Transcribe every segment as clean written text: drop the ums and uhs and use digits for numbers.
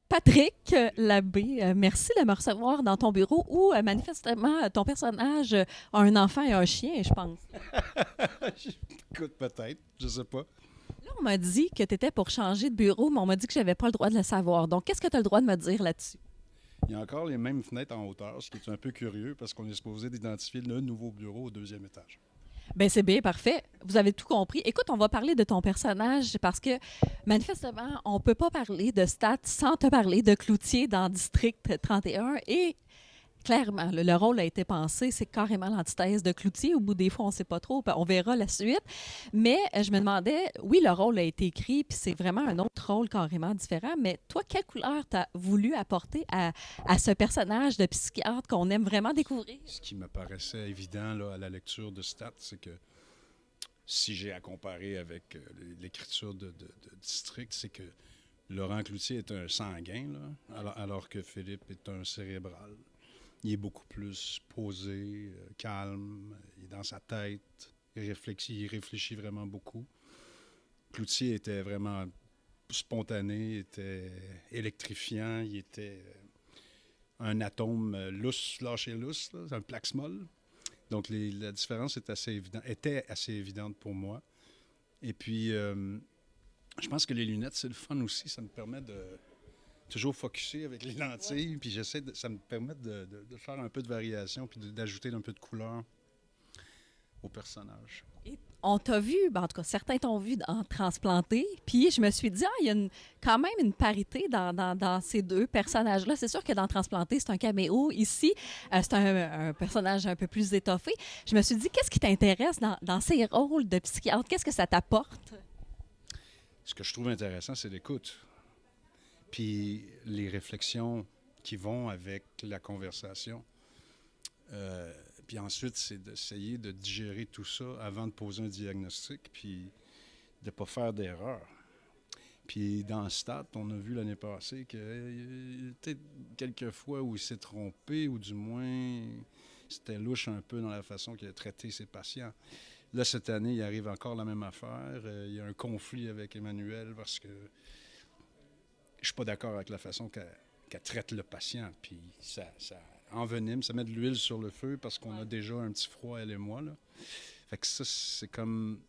Patrick Labbé, merci de me recevoir dans ton bureau où, manifestement, ton personnage a un enfant et un chien, je pense. Écoute, peut-être, je sais pas. Là, on m'a dit que tu étais pour changer de bureau, mais on m'a dit que j'avais pas le droit de le savoir. Donc, qu'est-ce que tu as le droit de me dire là-dessus? Il y a encore les mêmes fenêtres en hauteur, ce qui est un peu curieux parce qu'on est supposé d'identifier le nouveau bureau au deuxième étage. Ben c'est bien, parfait. Vous avez tout compris. Écoute, on va parler de ton personnage parce que, manifestement, on peut pas parler de stats sans te parler de Cloutier dans District 31 et clairement, le rôle a été pensé, c'est carrément l'antithèse de Cloutier. Au bout des fois, on ne sait pas trop, on verra la suite. Mais je me demandais, oui, le rôle a été écrit, puis c'est vraiment un autre rôle carrément différent, mais toi, quelle couleur tu as voulu apporter à ce personnage de psychiatre qu'on aime vraiment découvrir? Ce qui me paraissait évident là, à la lecture de Stats, c'est que si j'ai à comparer avec l'écriture de District, c'est que Laurent Cloutier est un sanguin, là, alors que Philippe est un cérébral. Il est beaucoup plus posé, calme, il est dans sa tête, il réfléchit vraiment beaucoup. Cloutier était vraiment spontané, était électrifiant, il était un atome lousse, lâché lousse, là, un plaque-molle. Donc la différence était assez évidente pour moi. Et puis, je pense que les lunettes, c'est le fun aussi. Ça me permet de toujours focusser avec les lentilles. Puis ça me permet de faire un peu de variation puis d'ajouter un peu de couleur au personnage. Et on t'a vu, ben, en tout cas, certains t'ont vu en transplanté, puis je me suis dit, il y a quand même une parité dans ces deux personnages-là. C'est sûr que dans Transplanté, c'est un caméo. Ici, c'est un personnage un peu plus étoffé. Je me suis dit, qu'est-ce qui t'intéresse dans ces rôles de psychiatre? Qu'est-ce que ça t'apporte? Ce que je trouve intéressant, c'est l'écoute. Puis les réflexions qui vont avec la conversation. Puis ensuite, c'est d'essayer de digérer tout ça avant de poser un diagnostic, puis de ne pas faire d'erreur. Puis dans le stade, on a vu l'année passée qu'il y a peut-être quelques fois où il s'est trompé, ou du moins, c'était louche un peu dans la façon qu'il a traité ses patients. Là, cette année, il arrive encore la même affaire. Il y a un conflit avec Emmanuel parce que je suis pas d'accord avec la façon qu'elle traite le patient. Puis ça envenime, ça met de l'huile sur le feu parce qu'on a déjà un petit froid, elle et moi. Là. Fait que ça, c'est comme...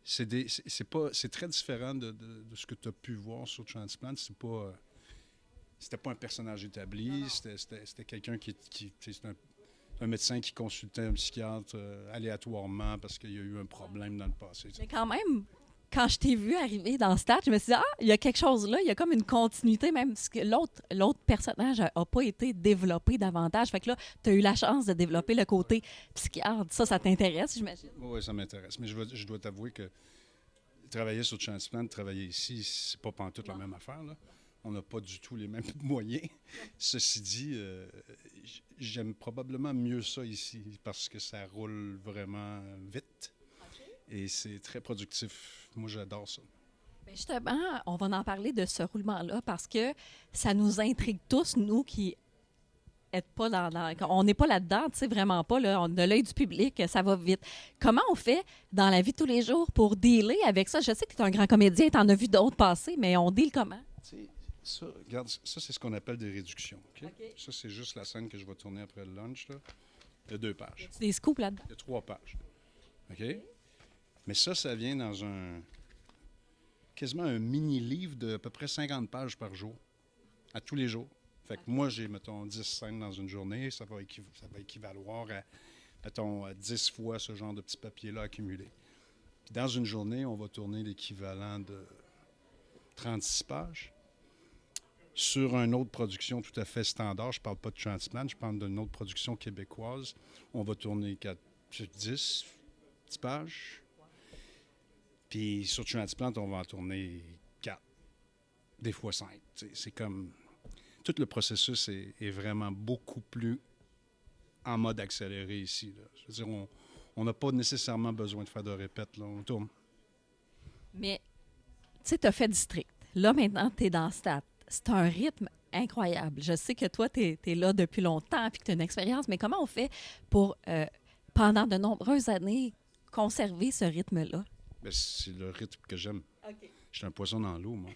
C'est très différent de ce que tu as pu voir sur Transplant. C'était pas un personnage établi. C'était quelqu'un c'est un médecin qui consultait un psychiatre aléatoirement parce qu'il y a eu un problème dans le passé. Mais quand même, quand je t'ai vu arriver dans Stat, je me suis dit, il y a quelque chose là, il y a comme une continuité, même si l'autre personnage n'a pas été développé davantage. Fait que là, tu as eu la chance de développer le côté psychiatre. Ça t'intéresse, j'imagine? Oui, ça m'intéresse. Mais je dois t'avouer que travailler sur Transplant, travailler ici, c'est pas pantoute la même affaire. Là. On n'a pas du tout les mêmes moyens. Ceci dit, j'aime probablement mieux ça ici parce que ça roule vraiment vite. Et c'est très productif. Moi, j'adore ça. Bien, justement, on va en parler de ce roulement-là parce que ça nous intrigue tous, nous qui n'êtes pas on n'est pas là-dedans, tu sais, vraiment pas. Là, on a l'œil du public, ça va vite. Comment on fait dans la vie de tous les jours pour dealer avec ça? Je sais que tu es un grand comédien, tu en as vu d'autres passer, mais on deal comment? Tu sais, ça, regarde, ça, c'est ce qu'on appelle des réductions. Okay? Ça, c'est juste la scène que je vais tourner après le lunch. Là. Il y a 2 pages. C'est des scoops là-dedans. Il y a 3 pages. OK? Mais ça vient dans quasiment un mini-livre de à peu près 50 pages par jour, à tous les jours. Fait que moi, j'ai, mettons, 10 scènes dans une journée. Ça va équivaloir à, mettons, 10 fois ce genre de petit papier-là accumulé. Puis dans une journée, on va tourner l'équivalent de 36 pages. Sur une autre production tout à fait standard, je ne parle pas de Transplant, je parle d'une autre production québécoise, on va tourner 10 pages. Puis sur Transplant, on va en tourner 4, des fois 5. C'est comme... Tout le processus est vraiment beaucoup plus en mode accéléré ici. Là. Je veux dire, on n'a pas nécessairement besoin de faire de répète. Là. On tourne. Mais, tu sais, tu as fait District. Là, maintenant, tu es dans Stat. C'est un rythme incroyable. Je sais que toi, tu es là depuis longtemps et que tu as une expérience, mais comment on fait pour, pendant de nombreuses années, conserver ce rythme-là? Bien, c'est le rythme que j'aime. OK. Je suis un poisson dans l'eau, moi.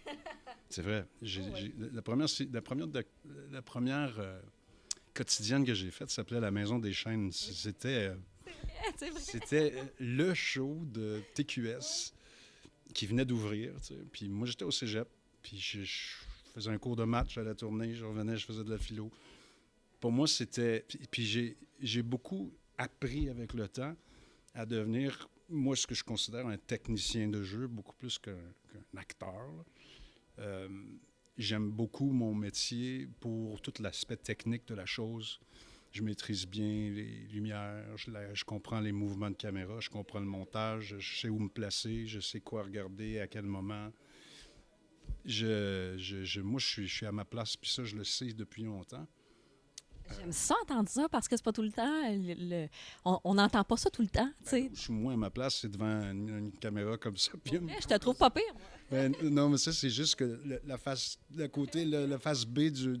C'est vrai. Oui. La première quotidienne que j'ai faite s'appelait La Maison des Chaînes. C'est vrai. C'était le show de TQS qui venait d'ouvrir. Tu sais. Puis moi, j'étais au cégep. Puis je faisais un cours de maths, j'allais tourner, je revenais, je faisais de la philo. Pour moi, c'était... Puis j'ai beaucoup appris avec le temps à devenir, moi, ce que je considère un technicien de jeu, beaucoup plus qu'un acteur. Là. J'aime beaucoup mon métier pour tout l'aspect technique de la chose. Je maîtrise bien les lumières, je comprends les mouvements de caméra, je comprends le montage, je sais où me placer, je sais quoi regarder, à quel moment. Moi, je suis à ma place, puis ça, je le sais depuis longtemps. J'aime ça entendre ça parce que c'est pas tout le temps. On n'entend pas ça tout le temps. Tu sais. Je suis moins à ma place, c'est devant une caméra comme ça. Puis Je te trouve pas pire, moi. non, mais ça, c'est juste que la face B du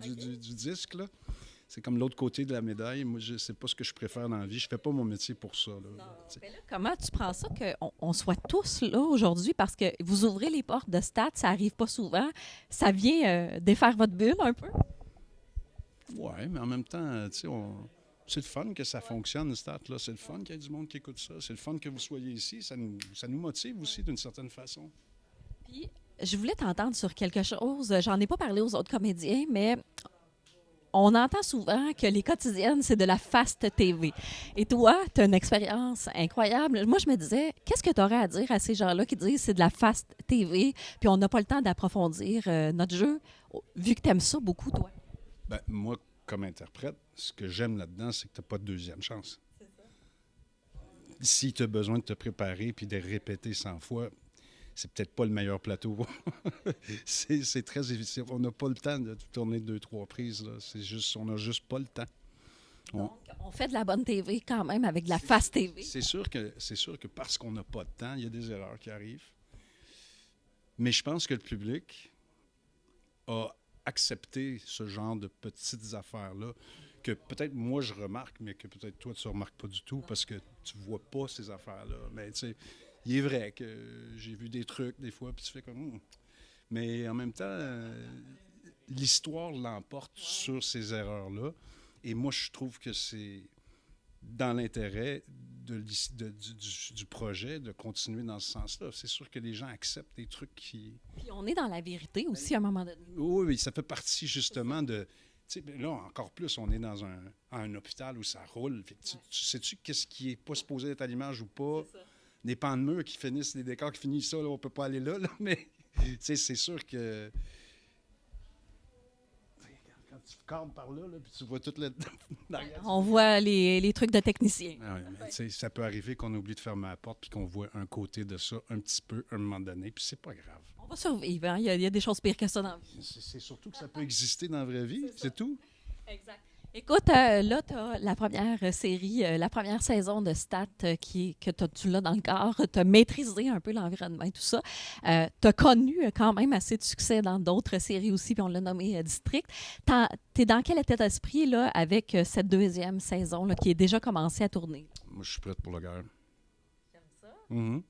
disque, là, c'est comme l'autre côté de la médaille. Moi, c'est pas ce que je préfère dans la vie. Je fais pas mon métier pour ça. Là, Mais là, comment tu prends ça qu'on soit tous là aujourd'hui? Parce que vous ouvrez les portes de Stat, ça arrive pas souvent. Ça vient défaire votre bulle un peu? Oui, mais en même temps, tu sais, c'est le fun que ça fonctionne, Stat. Là. C'est le fun qu'il y ait du monde qui écoute ça. C'est le fun que vous soyez ici. Ça nous motive aussi d'une certaine façon. Puis, je voulais t'entendre sur quelque chose. J'en ai pas parlé aux autres comédiens, mais on entend souvent que les quotidiennes, c'est de la fast TV. Et toi, tu as une expérience incroyable. Moi, je me disais, qu'est-ce que tu aurais à dire à ces gens-là qui disent c'est de la fast TV, puis on n'a pas le temps d'approfondir notre jeu, vu que tu aimes ça beaucoup, toi? Ben, moi, comme interprète, ce que j'aime là-dedans, c'est que tu n'as pas de deuxième chance. Si tu as besoin de te préparer puis de répéter 100 fois, c'est peut-être pas le meilleur plateau. c'est très difficile. On n'a pas le temps de tourner 2-3 prises. Là. On n'a juste pas le temps. Donc, on fait de la bonne TV quand même avec de la fast TV. C'est sûr que parce qu'on n'a pas de temps, il y a des erreurs qui arrivent. Mais je pense que le public a accepté ce genre de petites affaires-là que peut-être moi je remarque, mais que peut-être toi tu ne remarques pas du tout parce que tu ne vois pas ces affaires-là. Mais tu sais, il est vrai que j'ai vu des trucs des fois, puis tu fais comme... Mais en même temps, l'histoire l'emporte sur ces erreurs-là. Et moi, je trouve que c'est dans l'intérêt du projet de continuer dans ce sens-là. C'est sûr que les gens acceptent des trucs qui... Puis on est dans la vérité aussi à un moment donné. Oui, ça fait partie justement de... Là, encore plus, on est dans un hôpital où ça roule. Fait que tu sais-tu qu'est-ce qui est pas supposé être à l'image ou pas? Des pans de murs qui finissent, des décors qui finissent ça, là, on peut pas aller là, mais c'est sûr que... Quand tu cadres par là, puis tu vois tout le... On voit les trucs de techniciens. Ah oui, mais ça peut arriver qu'on oublie de fermer la porte puis qu'on voit un côté de ça un petit peu à un moment donné, puis c'est pas grave. On va survivre, hein? Il y a des choses pires que ça dans la vie. C'est surtout que ça peut exister dans la vraie vie, c'est tout. Exact. Écoute, là, tu as la première série, la première saison de Stat tu l'as dans le corps. Tu as maîtrisé un peu l'environnement et tout ça. Tu as connu quand même assez de succès dans d'autres séries aussi, puis on l'a nommé District. Tu es dans quel état d'esprit là, avec cette deuxième saison là, qui est déjà commencée à tourner? Moi, je suis prête pour la guerre. J'aime ça. Mm-hmm.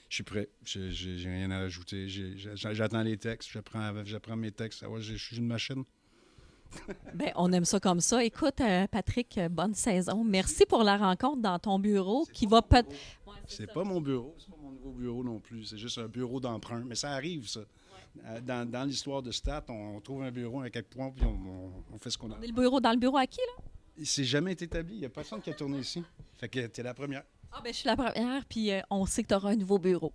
Je suis prêt. J'ai rien à ajouter. J'attends les textes. J'apprends mes textes. Ouais, je suis une machine. Bien, on aime ça comme ça. Écoute, Patrick, bonne saison. Merci pour la rencontre dans ton bureau qui va peut-être... Ouais, c'est pas mon bureau. C'est pas mon nouveau bureau non plus. C'est juste un bureau d'emprunt. Mais ça arrive, ça. Ouais. Dans l'histoire de Stat, on trouve un bureau avec quelques points puis on fait ce qu'on a. On est dans le bureau à qui, là? C'est jamais été établi. Il n'y a personne qui a tourné ici. Fait que t'es la première. Ah, ben je suis la première, puis on sait que tu auras un nouveau bureau.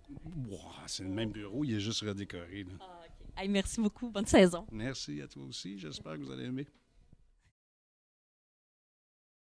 Wow, c'est le même bureau, il est juste redécoré. Là. Ah, OK. Hey, merci beaucoup. Bonne saison. Merci à toi aussi. J'espère que vous allez aimer.